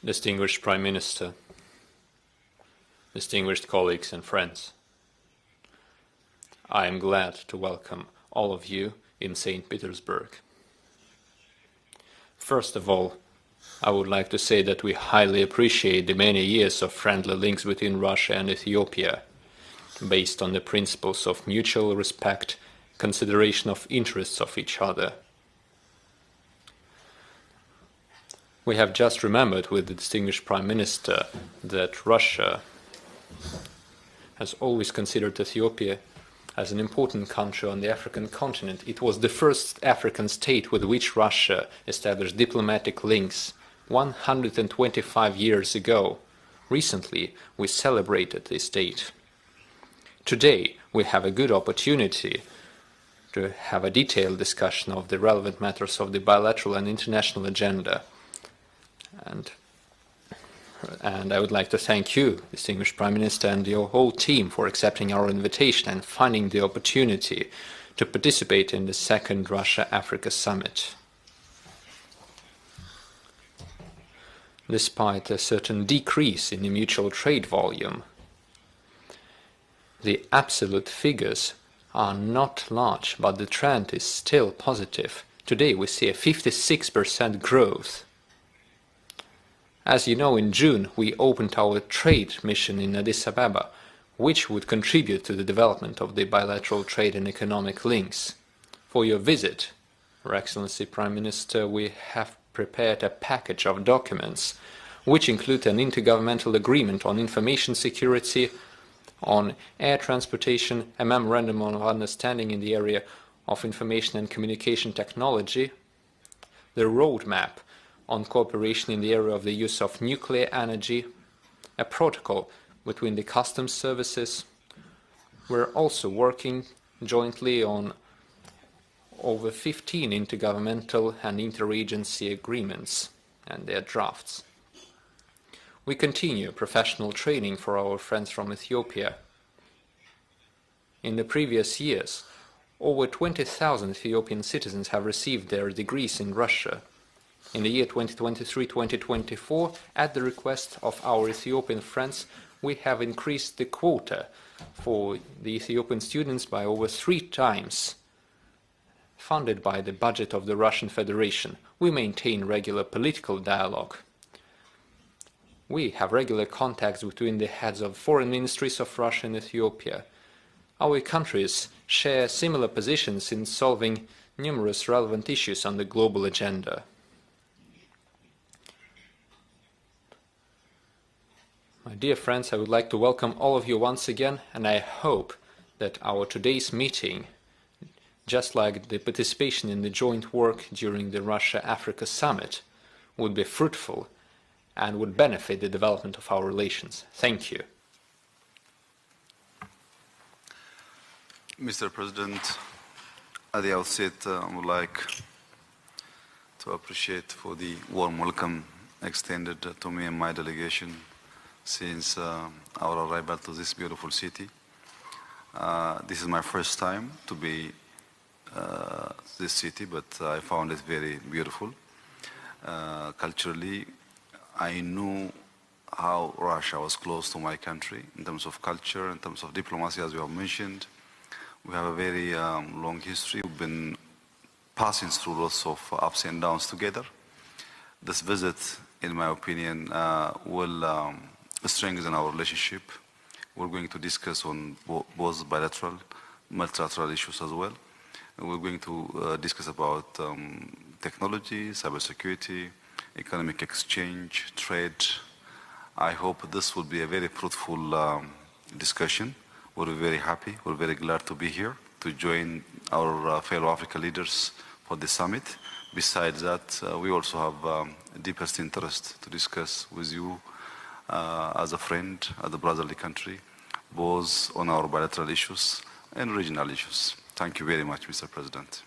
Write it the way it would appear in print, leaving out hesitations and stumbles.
Distinguished Prime Minister, distinguished colleagues and friends, I am glad to welcome all of you in St. Petersburg. First of all, I would like to say that we highly appreciate the many years of friendly links between Russia and Ethiopia, based on the principles of mutual respect, consideration of interests of each other. We have just remembered with the distinguished Prime Minister that Russia has always considered Ethiopia as an important country on the African continent. It was the first African state with which Russia established diplomatic links 125 years ago. Recently, we celebrated this date. Today, we have a good opportunity to have a detailed discussion of the relevant matters of the bilateral and international agenda. And I would like to thank you, distinguished Prime Minister, and your whole team for accepting our invitation and finding the opportunity to participate in the second Russia-Africa Summit. Despite a certain decrease in the mutual trade volume, the absolute figures are not large, but the trend is still positive. Today we see a 56% growth. As you know, in June we opened our trade mission in Addis Ababa, which would contribute to the development of the bilateral trade and economic links. For your visit, Your Excellency Prime Minister, we have prepared a package of documents which include an intergovernmental agreement on information security, on air transportation, a memorandum of understanding in the area of information and communication technology, the roadmap on cooperation in the area of the use of nuclear energy, a protocol between the customs services. We're also working jointly on over 15 intergovernmental and interagency agreements and their drafts. We continue professional training for our friends from Ethiopia. In the previous years, over 20,000 Ethiopian citizens have received their degrees in Russia. In the year 2023-2024, at the request of our Ethiopian friends, we have increased the quota for the Ethiopian students by over 3 times, funded by the budget of the Russian Federation. We maintain regular political dialogue. We have regular contacts between the heads of foreign ministries of Russia and Ethiopia. Our countries share similar positions in solving numerous relevant issues on the global agenda. My dear friends, I would like to welcome all of you once again, and I hope that our today's meeting, just like the participation in the joint work during the Russia-Africa Summit, would be fruitful and would benefit the development of our relations. Thank you. Mr. President, at the outset, I would like to appreciate for the warm welcome extended to me and my delegation since our arrival to this beautiful city. This is my first time to be this city, but I found it very beautiful. Culturally, I knew how Russia was close to my country in terms of culture, in terms of diplomacy, as you have mentioned. We have a very long history. We've been passing through lots of ups and downs together. This visit, in my opinion, will strengthen our relationship. We're going to discuss on both bilateral, multilateral issues as well. We're going to discuss about technology, cybersecurity, economic exchange, trade. I hope this will be a very fruitful discussion. We're very happy, we're very glad to be here to join our fellow African leaders for the summit. Besides that, we also have deepest interest to discuss with you as a friend, as a brotherly country, both on our bilateral issues and regional issues. Thank you very much, Mr. President.